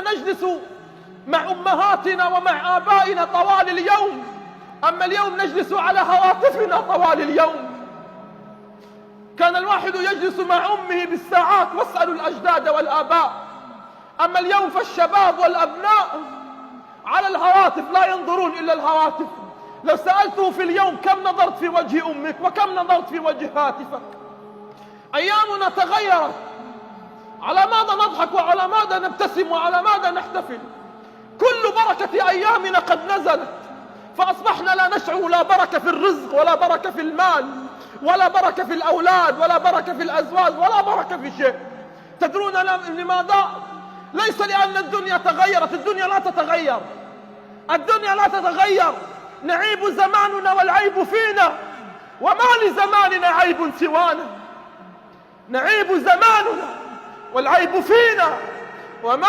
نجلس مع أمهاتنا ومع آبائنا طوال اليوم، أما اليوم نجلس على هواتفنا طوال اليوم. كان الواحد يجلس مع أمه بالساعات، واسألوا الأجداد والآباء، أما اليوم فالشباب والأبناء على الهواتف، لا ينظرون إلا الهواتف. لو سألته في اليوم كم نظرت في وجه أمك وكم نظرت في وجه هاتفك؟ أيامنا تغيرت، على ماذا نضحك وعلى ماذا نبتسم وعلى ماذا نحتفل؟ كل بركة أيامنا قد نزلت، فأصبحنا لا نشعر لا بركة في الرزق ولا بركة في المال ولا بركة في الأولاد ولا بركة في الأزواج ولا بركة في شيء. تدرون لماذا؟ ليس لأن الدنيا تغيرت، الدنيا لا تتغير، الدنيا لا تتغير، نعيب زماننا والعيب فينا، وما لزماننا عيب سوانا. نعيب زماننا والعيب فينا وما